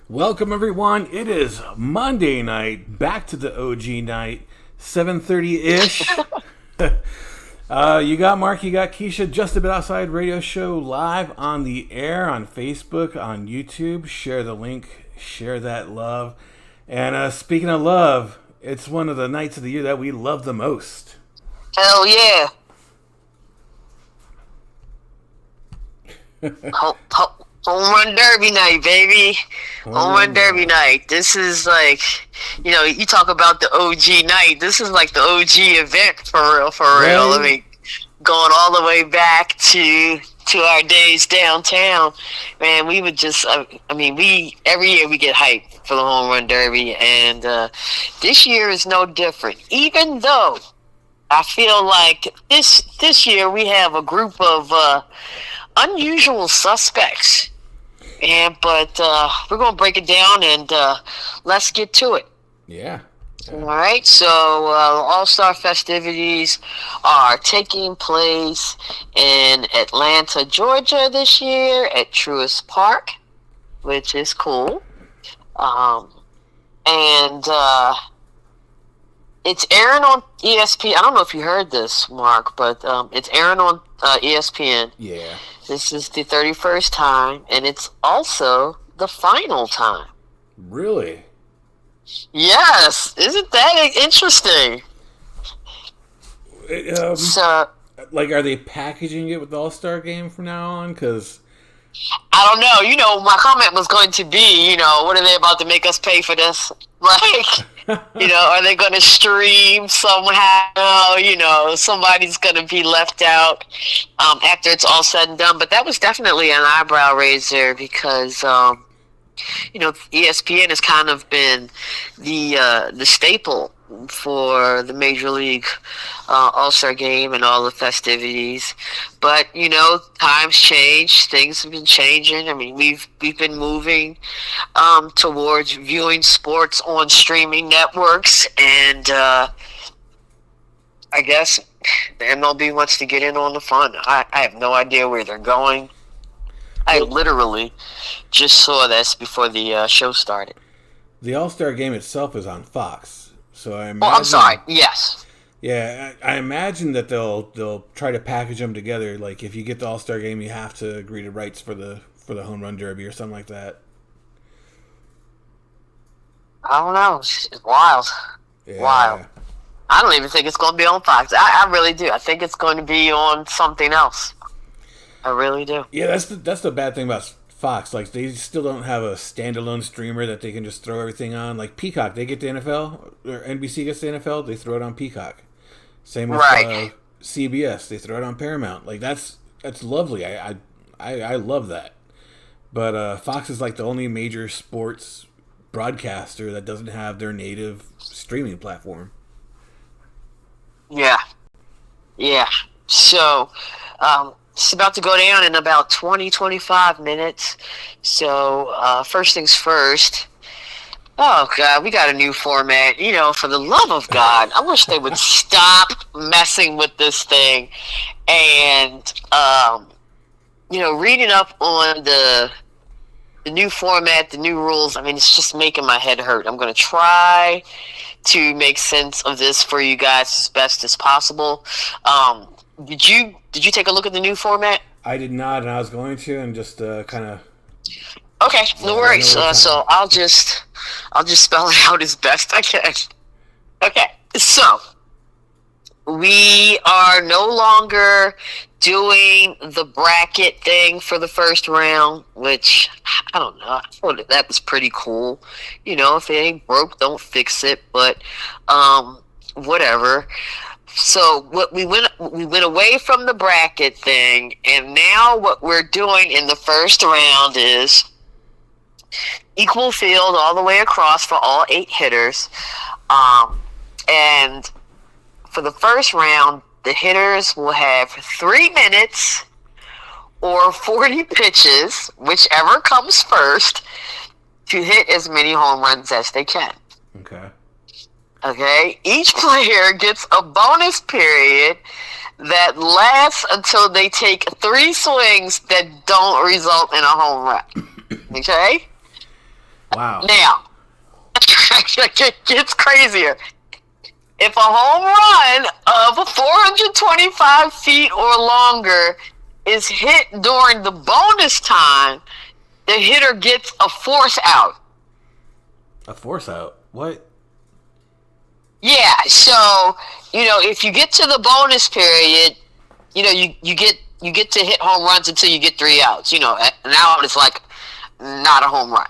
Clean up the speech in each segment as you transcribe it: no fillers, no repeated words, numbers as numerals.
Welcome everyone. It is Monday night, back to the OG night, 7:30-ish. You got Mark, you got Keisha, Just a Bit Outside radio show live on the air, on Facebook, on YouTube. Share the link, share that love. And speaking of love, it's one of the nights of the year that we love the most. Hell yeah. Home run derby night, baby. Home run derby night. This is like, you talk about the OG night. This is like the OG event for real, real. I mean, going all the way back to our days downtown, man. We would just, we every year we get hyped for the home run derby, and this year is no different. Even though I feel like this year we have a group of unusual suspects. But we're going to break it down and let's get to it. Yeah. All right. So All-Star festivities are taking place in Atlanta, Georgia this year at Truist Park, which is cool. And it's airing on ESPN. I don't know if you heard this, Mark, but it's airing on ESPN. Yeah. This is the 31st time, and it's also the final time. Really? Yes. Isn't that interesting? Are they packaging it with the All-Star game from now on? Because I don't know. My comment was going to be, what are they about to make us pay for this? Like, are they going to stream somehow? Somebody's going to be left out after it's all said and done. But that was definitely an eyebrow raiser because, ESPN has kind of been the staple for the Major League All-Star Game and all the festivities. But, times change. Things have been changing. I mean, we've been moving towards viewing sports on streaming networks. And I guess the MLB wants to get in on the fun. I have no idea where they're going. I literally just saw this before the show started. The All-Star game itself is on Fox. So I imagine, I'm sorry. Yes. Yeah, I imagine that they'll try to package them together. Like if you get the All-Star game, you have to agree to rights for the home run derby or something like that. I don't know. It's wild. Yeah. Wild. I don't even think it's going to be on Fox. I really do. I think it's going to be on something else. I really do. Yeah, that's the bad thing about Fox. Like they still don't have a standalone streamer that they can just throw everything on. Like Peacock, they get the NFL, or NBC gets the NFL, they throw it on Peacock. Same with CBS, they throw it on Paramount. Like that's lovely. I love that. But Fox is like the only major sports broadcaster that doesn't have their native streaming platform. Yeah. So, it's about to go down in about 20-25 minutes. So, first things first. Oh, God, we got a new format. For the love of God, I wish they would stop messing with this thing. And, reading up on the new format, the new rules, it's just making my head hurt. I'm going to try to make sense of this for you guys as best as possible. Did you take a look at the new format? I did not, and I was going to, and just kind of. Okay, no worries. So I'll just spell it out as best I can. Okay, so we are no longer doing the bracket thing for the first round, which I don't know. I thought that was pretty cool. If it ain't broke, don't fix it. But whatever. So what we went away from the bracket thing, and now what we're doing in the first round is equal field all the way across for all 8 hitters. And for the first round, the hitters will have 3 minutes or 40 pitches, whichever comes first, to hit as many home runs as they can. Okay. Okay, each player gets a bonus period that lasts until they take 3 swings that don't result in a home run. Okay? Wow. Now, it gets crazier. If a home run of 425 feet or longer is hit during the bonus time, the hitter gets a force out. A force out? What? Yeah, so, if you get to the bonus period, you get to hit home runs until you get 3 outs. Now it's like not a home run.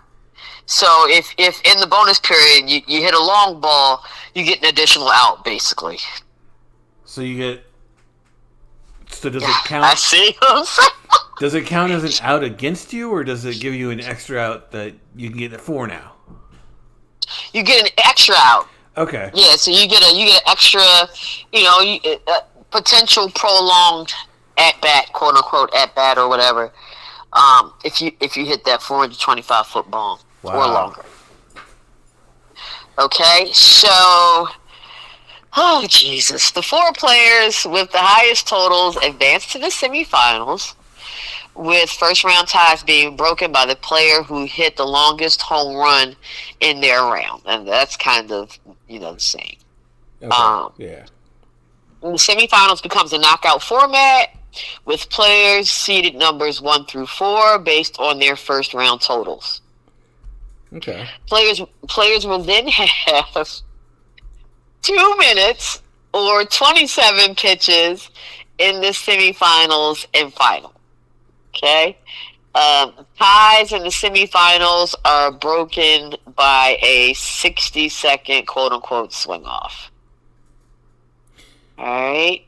So if in the bonus period you hit a long ball, you get an additional out, basically. So you get. So does it count? I see what I'm saying. Does it count as an out against you, or does it give you an extra out that you can get at 4 now? You get an extra out. Okay. Yeah, so you get an extra, potential prolonged at bat, quote unquote at bat or whatever. If you hit that 425-foot ball or longer. Okay, so, oh Jesus, the 4 players with the highest totals advance to the semifinals, with first round ties being broken by the player who hit the longest home run in their round, and that's kind of the same. Okay. Yeah. The semifinals becomes a knockout format with players seeded numbers 1 through 4 based on their first round totals. Okay. Players will then have 2 minutes or 27 pitches in the semifinals and final. Okay? Ties in the semifinals are broken by a 60-second quote-unquote swing-off. All right.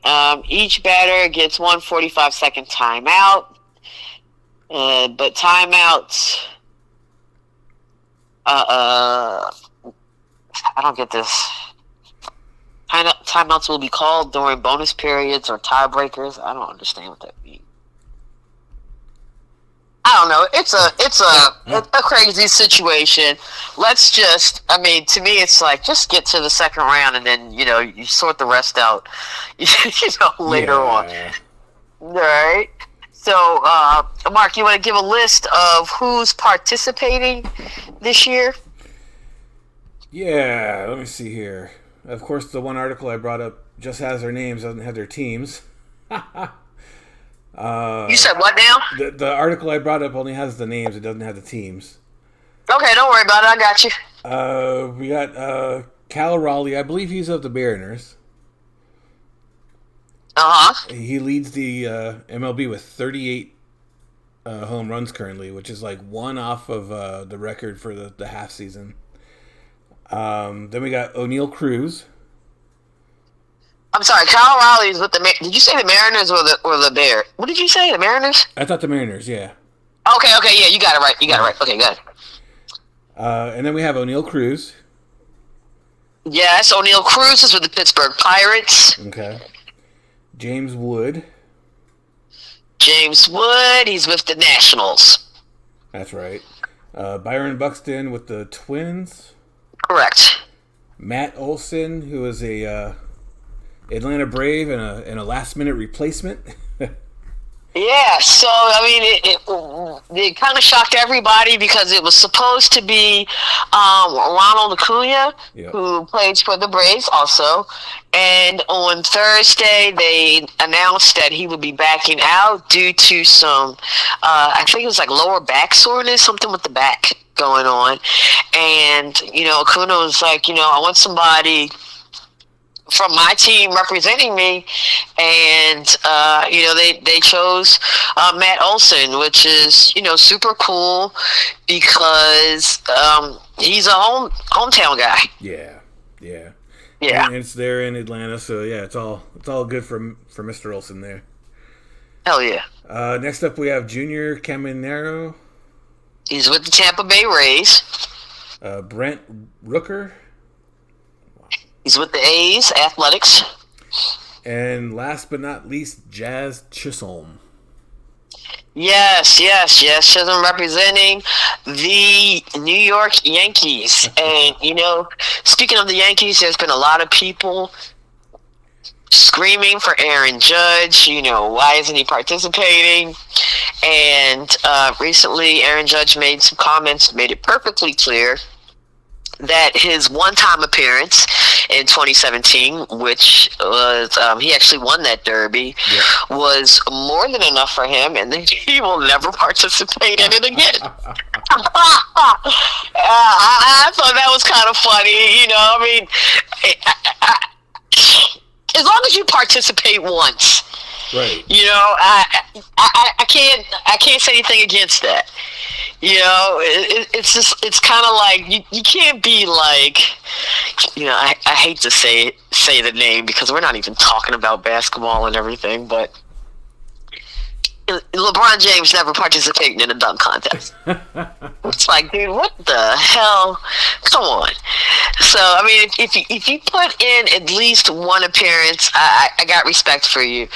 Each batter gets 1 45-second timeout. But timeouts... I don't get this. Timeouts will be called during bonus periods or tiebreakers. I don't understand what that means. I don't know. It's a crazy situation. Let's just, to me, it's like, just get to the second round and then, you sort the rest out, later on. All right. So, Mark, you want to give a list of who's participating this year? Yeah, let me see here. Of course, the one article I brought up just has their names, doesn't have their teams. You said what now? The article I brought up only has the names, it doesn't have the teams. Okay, don't worry about it, I got you. We got Cal Raleigh, I believe he's of the Mariners. Uh-huh. He leads the MLB with 38 home runs currently, which is like 1 off of the record for the half season. Then we got O'Neal Cruz. I'm sorry, Kyle Raleigh's with the... Did you say the Mariners or the Bears? What did you say, the Mariners? I thought the Mariners, yeah. Okay, yeah, you got it right. Okay, good. And then we have O'Neal Cruz. Yes, O'Neal Cruz is with the Pittsburgh Pirates. Okay. James Wood. He's with the Nationals. That's right. Byron Buxton with the Twins. Correct. Matt Olson, who is a Atlanta Brave and a last-minute replacement. Yeah, so, it kind of shocked everybody because it was supposed to be Ronald Acuna, Yep. who plays for the Braves also. And on Thursday, they announced that he would be backing out due to some, I think it was like lower back soreness, something with the back going on. And, Acuna was like, I want somebody from my team representing me, and they chose Matt Olson, which is super cool because he's a hometown guy. Yeah. Yeah, And it's there in Atlanta, so yeah, it's all good for Mr. Olson there. Hell yeah. Next up, we have Junior Caminero. He's with the Tampa Bay Rays. Brent Rooker. He's with the A's Athletics. And last but not least, Jazz Chisholm. Yes. Chisholm representing the New York Yankees. And, speaking of the Yankees, there's been a lot of people screaming for Aaron Judge. Why isn't he participating? And recently, Aaron Judge made some comments, made it perfectly clear that his one-time appearance in 2017, which was he actually won that derby, was more than enough for him, and that he will never participate in it again. I thought that was kind of funny. As long as you participate once, right? I can't say anything against that. It's kind of like you can't be like, I hate to say the name because we're not even talking about basketball and everything, but LeBron James never participated in a dunk contest. It's like, dude, what the hell? Come on. So, I mean, if you put in at least one appearance, I got respect for you.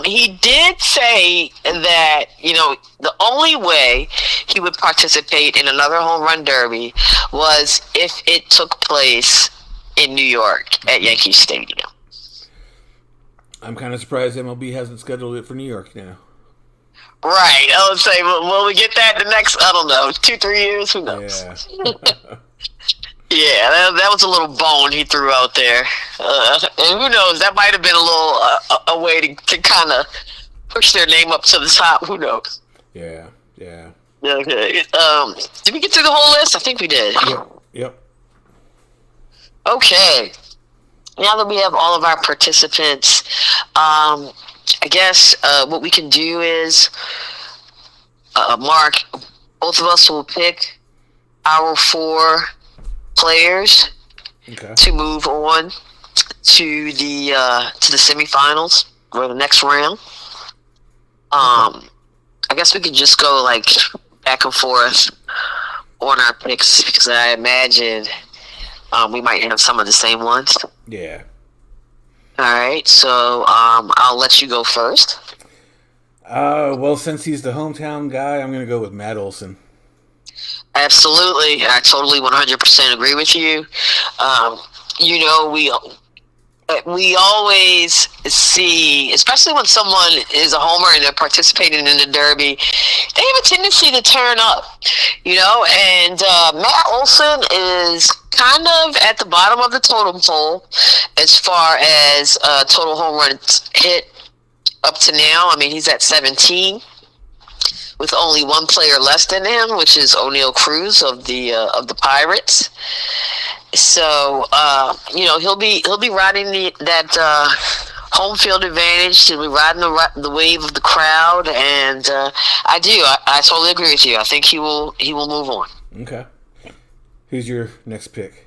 He did say that, the only way he would participate in another home run derby was if it took place in New York at Yankee Stadium. I'm kind of surprised MLB hasn't scheduled it for New York now. Right. I would say, will we get that the next, 2-3 years? Who knows? Yeah, that was a little bone he threw out there. And who knows, that might have been a way to kind of push their name up to the top. Who knows? Yeah. Okay. Did we get through the whole list? I think we did. Yep. Okay. Now that we have all of our participants, I guess what we can do is, Mark, both of us will pick our 4 players to move on to the semifinals or the next round. I guess we could just go like back and forth on our picks because I imagine we might have some of the same ones. Yeah. All right, so I'll let you go first. Well, since he's the hometown guy, I'm going to go with Matt Olson. Absolutely. I totally 100% agree with you. We always see, especially when someone is a homer and they're participating in the derby, they have a tendency to turn up, and Matt Olson is kind of at the bottom of the totem pole as far as total home runs hit up to now. I mean, he's at 17 with only one player less than him, which is O'Neal Cruz of the Pirates. So he'll be riding that home field advantage. He'll be riding the wave of the crowd, and I totally agree with you. I think he will move on. Okay. Who's your next pick?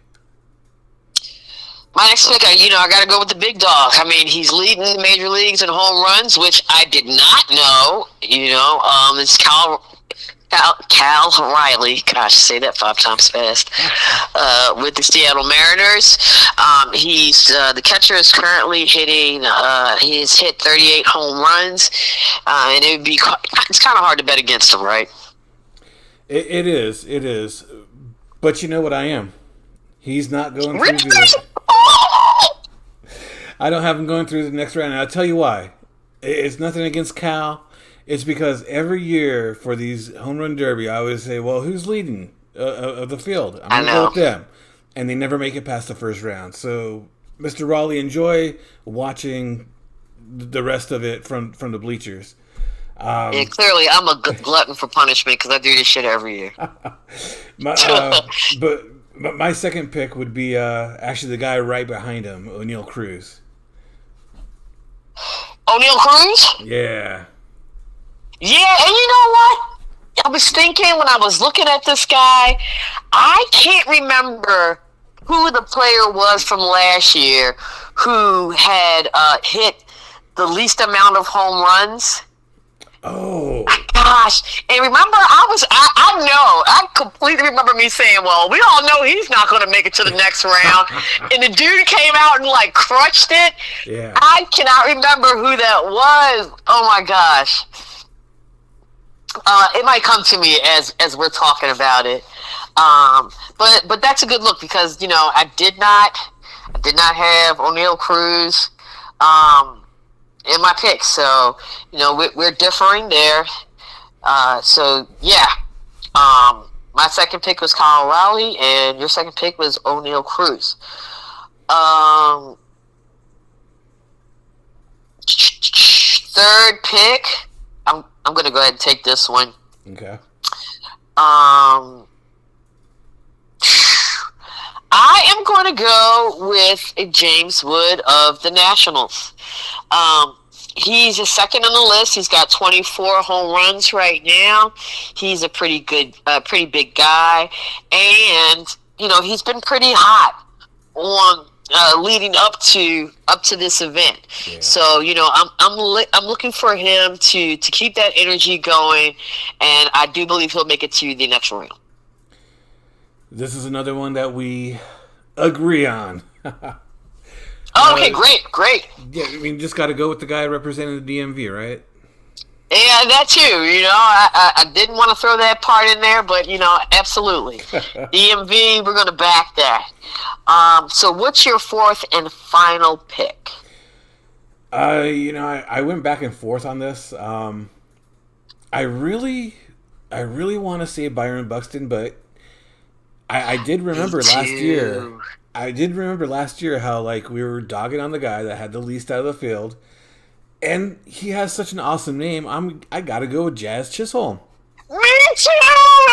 My next pick, I got to go with the big dog. I mean, he's leading the major leagues in home runs, which I did not know. It's Cal Riley. Gosh, say that 5 times fast. With the Seattle Mariners, he's the catcher is currently hitting. He's hit 38 home runs, and it's kind of hard to bet against him, right? It is. But you know what I am? He's not going through the... I don't have him going through the next round, and I'll tell you why. It's nothing against Cal. It's because every year for these home run derby, I always say, well, who's leading of the field? I'm going to go with them. And they never make it past the first round. So, Mr. Raleigh, enjoy watching the rest of it from the bleachers. Clearly, I'm a glutton for punishment because I do this shit every year. But my second pick would be actually the guy right behind him, O'Neal Cruz. O'Neal Cruz? Yeah. Yeah, and you know what? I was thinking when I was looking at this guy, I can't remember who the player was from last year who had hit the least amount of home runs. Oh gosh! And remember, I completely remember me saying, "Well, we all know he's not going to make it to the next round," and the dude came out and like crushed it. Yeah. I cannot remember who that was. Oh my gosh! It might come to me as we're talking about it. But that's a good look because I did not have O'Neal Cruz in my picks. So, we're differing there. So, yeah. My second pick was Kyle Rowley, and your second pick was O'Neal Cruz. Third pick, I'm going to go ahead and take this one. Okay. I am going to go with James Wood of the Nationals. He's a second on the list. He's got 24 home runs right now. He's a pretty big guy, and he's been pretty hot on leading up to this event. Yeah. So I'm looking for him to keep that energy going, and I do believe he'll make it to the next round. This is another one that we agree on. Okay, great. Yeah, I mean, just got to go with the guy representing the DMV, right? Yeah, that too. I didn't want to throw that part in there, but absolutely. DMV, we're going to back that. So what's your fourth and final pick? I went back and forth on this. I really want to say Byron Buxton, but I did remember last year. I did remember last year how we were dogging on the guy that had the least out of the field, and he has such an awesome name. I got to go with Jazz Chisholm. Me too.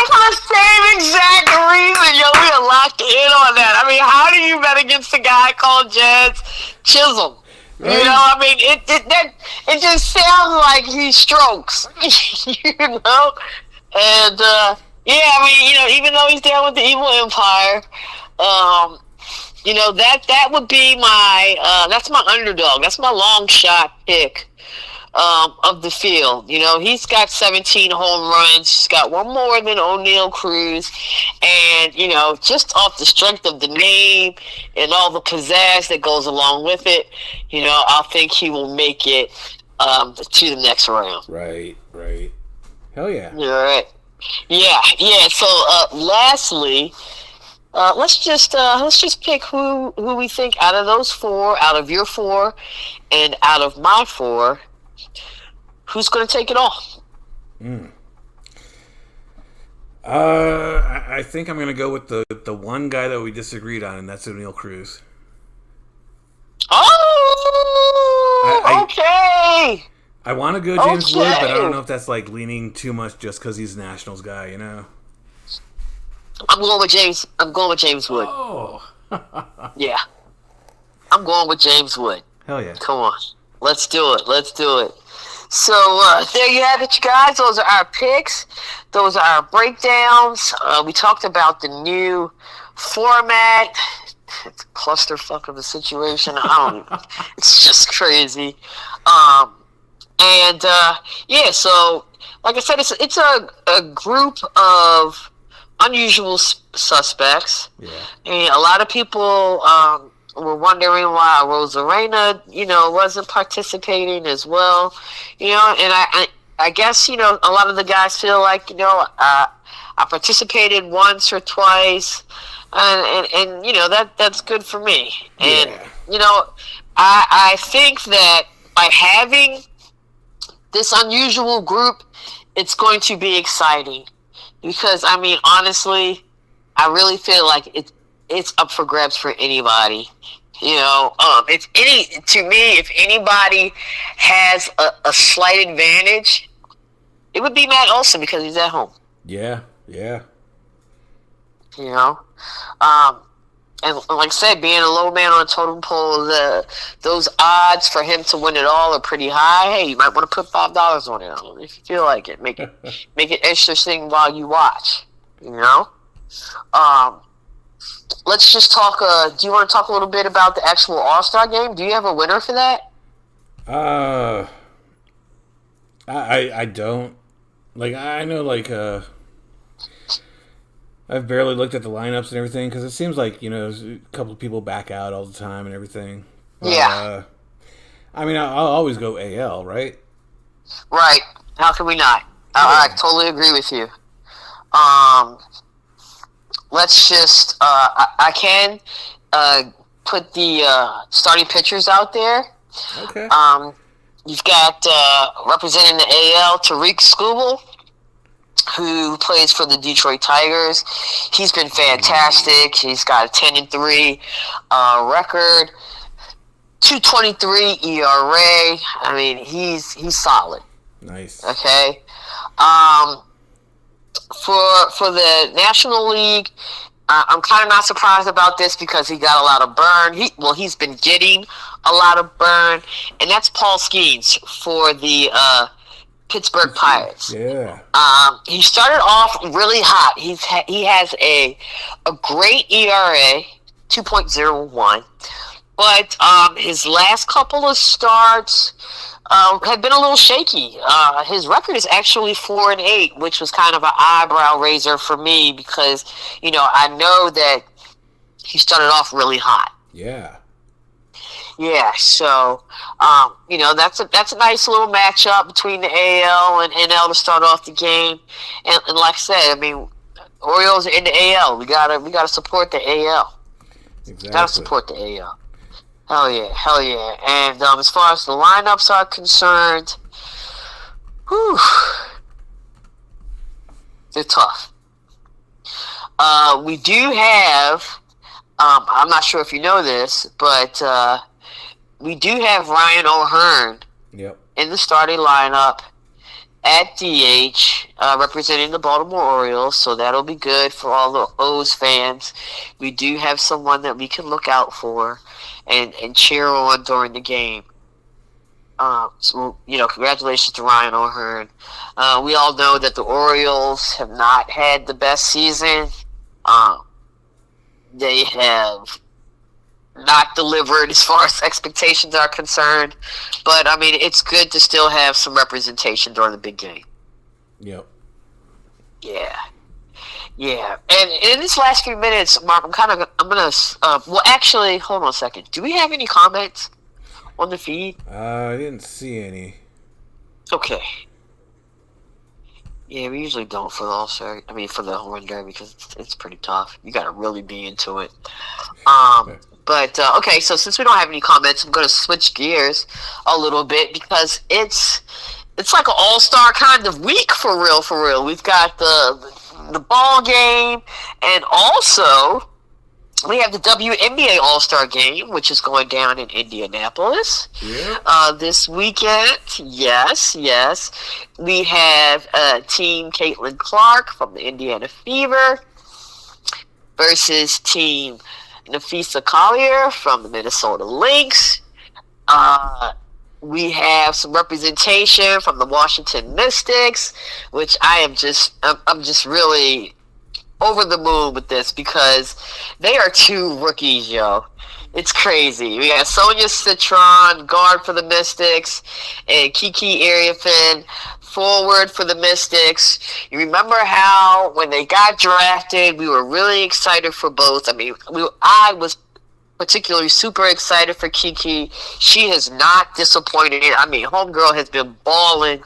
For the same exact reason, we are locked in on that. I mean, how do you bet against a guy called Jazz Chisholm? Right. It just sounds like he strokes. And even though he's down with the Evil Empire, that would be that's my underdog. That's my long shot pick of the field. He's got 17 home runs. He's got one more than O'Neal Cruz. And, just off the strength of the name and all the pizzazz that goes along with it, I think he will make it to the next round. Right. Hell yeah. All right. Yeah. So, lastly, let's just pick who we think out of those four, out of your four, and out of my four, who's going to take it all. I think I'm going to go with the one guy that we disagreed on, and that's O'Neal Cruz. Oh, okay. I want to go James Wood, but I don't know if that's leaning too much just because he's a Nationals guy, I'm going with James Wood. Oh. Yeah. I'm going with James Wood. Hell yeah. Come on. Let's do it. So, there you have it, you guys. Those are our picks. Those are our breakdowns. We talked about the new format. It's a clusterfuck of a situation. It's just crazy. So, like I said, it's a group of unusual suspects. Yeah. And a lot of people were wondering why Rosarena, wasn't participating as well. And I guess, a lot of the guys feel like, I participated once or twice, and that's good for me. And, I think that by having this unusual group, it's going to be exciting. Because, honestly, I really feel like it's up for grabs for anybody. If anybody has a slight advantage, it would be Matt Olson because he's at home. Yeah. And like I said, being a low man on a totem pole, those odds for him to win it all are pretty high. Hey, you might want to put $5 on it if you feel like it. Make it interesting while you watch. Let's just talk. Do you want to talk a little bit about the actual All-Star game? Do you have a winner for that? I don't. I know, I've barely looked at the lineups and everything because it seems like, a couple of people back out all the time and everything. Yeah. I'll always go AL, right? Right. How can we not? I totally agree with you. Let's just, I can put the starting pitchers out there. Okay. You've got representing the AL, Tariq Skubal, who plays for the Detroit Tigers. He's been fantastic. He's got a 10-3 record, 2.23 ERA. I mean, he's solid. Nice. Okay. For the National League, I'm kind of not surprised about this because he got a lot of burn. He's been getting a lot of burn, and that's Paul Skeens for the Pittsburgh Pirates. Yeah. He started off really hot. He has a great ERA, 2.01, but his last couple of starts have been a little shaky. His record is actually 4-8, which was kind of an eyebrow raiser for me because I know that he started off really hot. Yeah. Yeah, so that's a nice little matchup between the AL and NL to start off the game. And like I said, I mean, Orioles are in the AL. We gotta support the AL. Exactly. Gotta support the AL. Hell yeah. And as far as the lineups are concerned, they're tough. We do have, I'm not sure if you know this, but we do have Ryan O'Hearn in the starting lineup at DH, representing the Baltimore Orioles, so that'll be good for all the O's fans. We do have someone that we can look out for and cheer on during the game. So, congratulations to Ryan O'Hearn. We all know that the Orioles have not had the best season. They have not delivered as far as expectations are concerned. But, I mean, it's good to still have some representation during the big game. Yep. Yeah. And in this last few minutes, Mark, actually, hold on a second. Do we have any comments on the feed? I didn't see any. Okay. Yeah, we usually don't for the All-Star. I mean, for the Home Run Derby because it's pretty tough. You got to really be into it. But, okay, so since we don't have any comments, I'm going to switch gears a little bit because it's like an all-star kind of week for real. We've got the ball game, and also we have the WNBA All-Star game, which is going down in Indianapolis this weekend. Yes. We have Team Caitlin Clark from the Indiana Fever versus Team Nafisa Collier from the Minnesota Lynx. We have some representation from the Washington Mystics, which I'm just really over the moon with this because they are two rookies, yo. It's crazy. We got Sonia Citron, guard for the Mystics, and Kiki Iriafen, forward for the Mystics. You remember how when they got drafted, we were really excited for both. I mean, I was particularly super excited for Kiki. She has not disappointed. I mean, homegirl has been balling.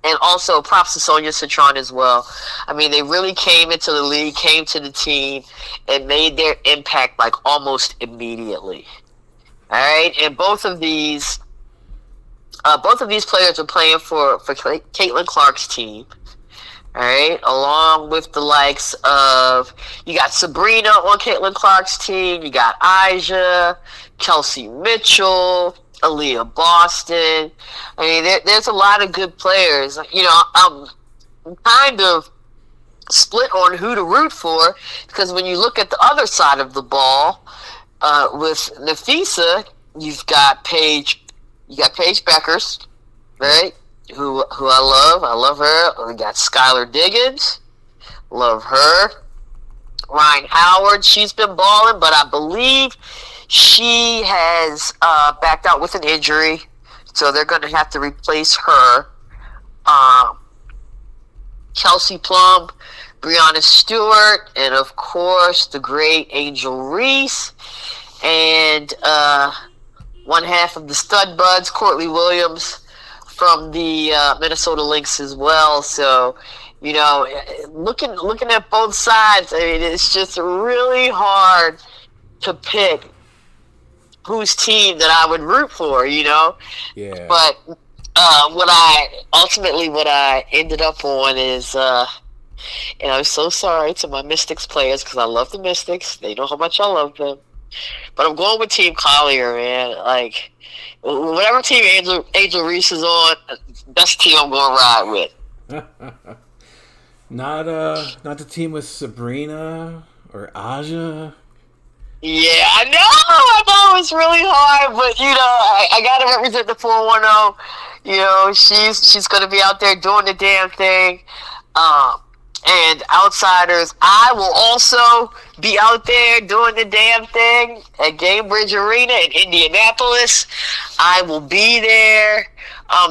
And also, props to Sonia Citron as well. I mean, they really came into the league, came to the team, and made their impact like almost immediately. All right, and both of these players are playing for Caitlin Clark's team. All right, along with the likes of, you got Sabrina on Caitlin Clark's team, you got Aja, Kelsey Mitchell, Aaliyah Boston. I mean, there's a lot of good players. I'm kind of split on who to root for because when you look at the other side of the ball, with Nafisa, you've got Paige Beckers, right? Who I love her. We got Skylar Diggins, love her. Ryan Howard, she's been balling, but I believe she has backed out with an injury, so they're going to have to replace her. Kelsey Plum, Breonna Stewart, and of course the great Angel Reese, and one half of the Stud Buds, Courtney Williams, from the Minnesota Lynx as well. So, looking at both sides, I mean, it's just really hard to pick whose team that I would root for, you know. Yeah. But what I ended up on is, and I'm so sorry to my Mystics players because I love the Mystics. They know how much I love them. But I'm going with Team Collier, man. Like, whatever team Angel Reese is on, that's the team I'm going to ride with. Not the team with Sabrina or Aja. Yeah, I know it's really hard, but you know, I gotta represent the 410. You know, she's gonna be out there doing the damn thing. And outsiders, I will also be out there doing the damn thing at Gamebridge Arena in Indianapolis. I will be there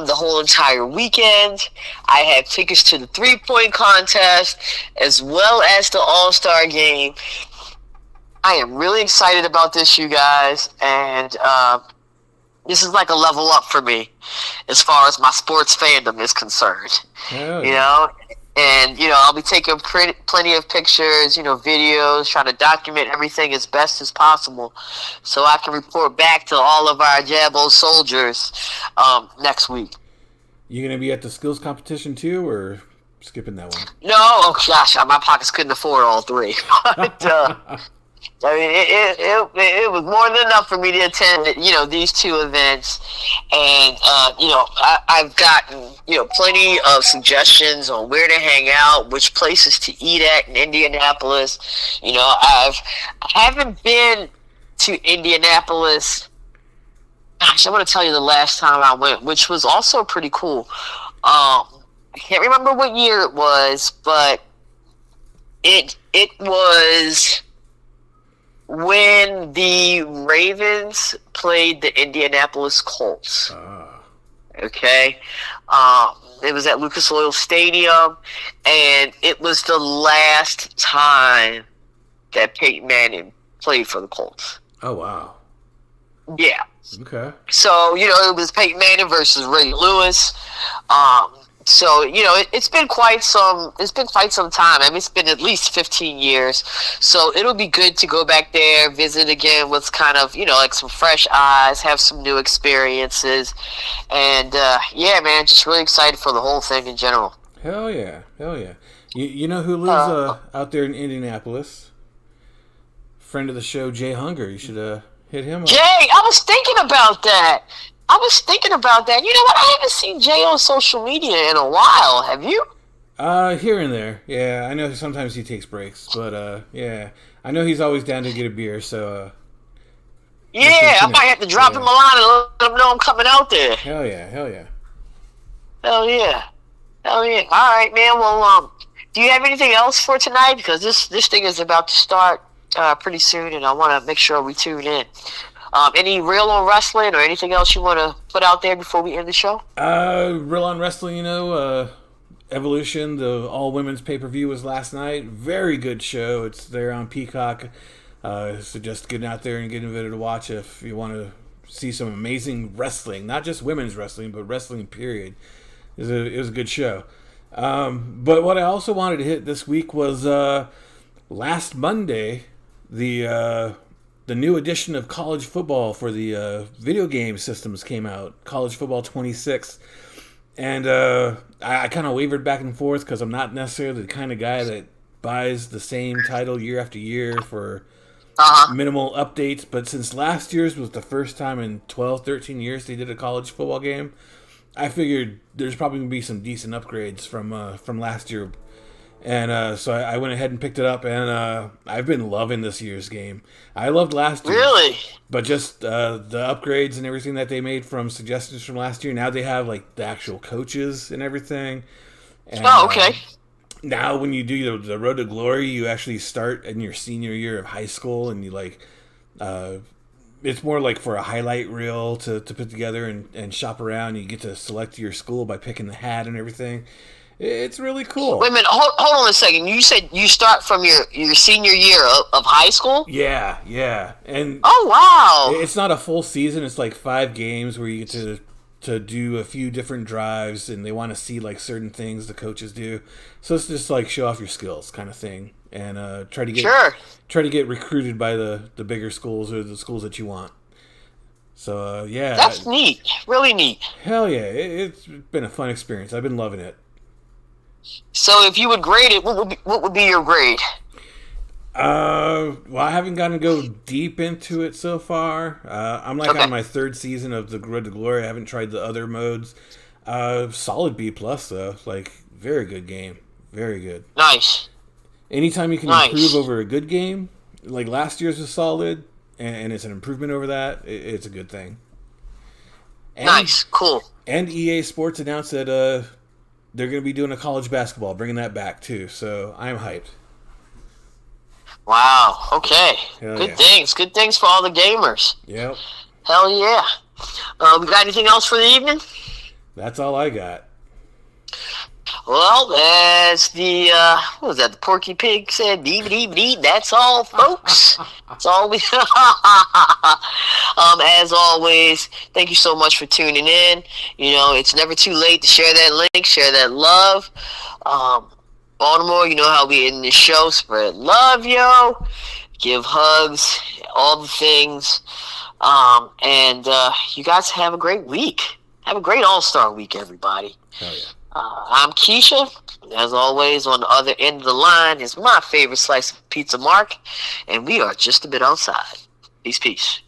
the whole entire weekend. I have tickets to the 3-point contest as well as the All-Star game. I am really excited about this, you guys, and this is like a level up for me as far as my sports fandom is concerned. Oh. You know? And, you know, I'll be taking plenty of pictures, you know, videos, trying to document everything as best as possible so I can report back to all of our JABO soldiers next week. You going to be at the skills competition too, or skipping that one? No, oh gosh, my pockets couldn't afford all three. But, I mean, it was more than enough for me to attend, you know, these two events, and you know, I've gotten, you know, plenty of suggestions on where to hang out, which places to eat at in Indianapolis. You know, I haven't been to Indianapolis. Gosh, I'm going to tell you the last time I went, which was also pretty cool. I can't remember what year it was, but it was when the Ravens played the Indianapolis Colts. Okay? It was at Lucas Oil Stadium, and it was the last time that Peyton Manning played for the Colts. Oh, wow. Yeah. Okay. So, you know, it was Peyton Manning versus Ray Lewis. So, you know, it's been quite some time. I mean, it's been at least 15 years. So it'll be good to go back there, visit again with kind of, you know, like some fresh eyes, have some new experiences. And, yeah, man, just really excited for the whole thing in general. Hell yeah. Hell yeah. You know who lives out there in Indianapolis? Friend of the show, Jay Hunger. You should hit him up. Jay, I was thinking about that. You know what? I haven't seen Jay on social media in a while. Have you? Here and there. Yeah, I know sometimes he takes breaks, but yeah. I know he's always down to get a beer, so yeah, I might have to drop him a line and let him know I'm coming out there. Hell yeah, hell yeah. Hell yeah. Hell yeah. All right, man. Well, do you have anything else for tonight? Because this thing is about to start pretty soon, and I want to make sure we tune in. Any Real on Wrestling or anything else you want to put out there before we end the show? Real on Wrestling, you know, Evolution, the all-women's pay-per-view was last night. Very good show. It's there on Peacock. So just getting out there and getting ready to watch if you want to see some amazing wrestling. Not just women's wrestling, but wrestling, period. It was a good show. But what I also wanted to hit this week was last Monday, the new edition of college football for the video game systems came out, College Football 26. And I kind of wavered back and forth because I'm not necessarily the kind of guy that buys the same title year after year for minimal updates. But since last year's was the first time in 12, 13 years they did a college football game, I figured there's probably going to be some decent upgrades from last year. And so I went ahead and picked it up, and I've been loving this year's game. I loved last year. Really? But just the upgrades and everything that they made from suggestions from last year, now they have like the actual coaches and everything. And, okay. Now when you do the Road to Glory, you actually start in your senior year of high school, and you like it's more like for a highlight reel to put together and shop around. You get to select your school by picking the hat and everything. It's really cool. Wait a minute, hold on a second. You said you start from your senior year of high school? Yeah. And oh, wow. It's not a full season. It's like 5 games where you get to do a few different drives, and they want to see like certain things the coaches do. So it's just like show off your skills kind of thing, and try to get recruited by the bigger schools or the schools that you want. So yeah, That's neat. Really neat. hell yeah, it's been a fun experience. I've been loving it. So if you would grade it, what would be your grade? Well, I haven't gotten to go deep into it so far. I'm like Okay. on my third season of the Road to Glory. I haven't tried the other modes. Solid B plus though. Like very good game, very good. Nice. Anytime you can Nice. improve over a good game, like last year's was solid, and it's an improvement over that. It's a good thing. And, Nice. Cool. And EA Sports announced that they're going to be doing a college basketball, bringing that back too. So I'm hyped. Wow. Okay. Hell Good yeah. things. Good things for all the gamers. Yep, Hell yeah. We got anything else for the evening? that's all I got. Well, as the what was that? The Porky Pig said, "Dee dee dee." That's all, folks. That's all we. As always, thank you so much for tuning in. You know, it's never too late to share that link, share that love. Baltimore, you know how we end this show. Spread love, yo. Give hugs, all the things. And you guys have a great week. Have a great All-Star week, everybody. Hell yeah. I'm Keisha. As always, on the other end of the line is my favorite slice of pizza, Mark. And we are just a bit outside. Peace, peace.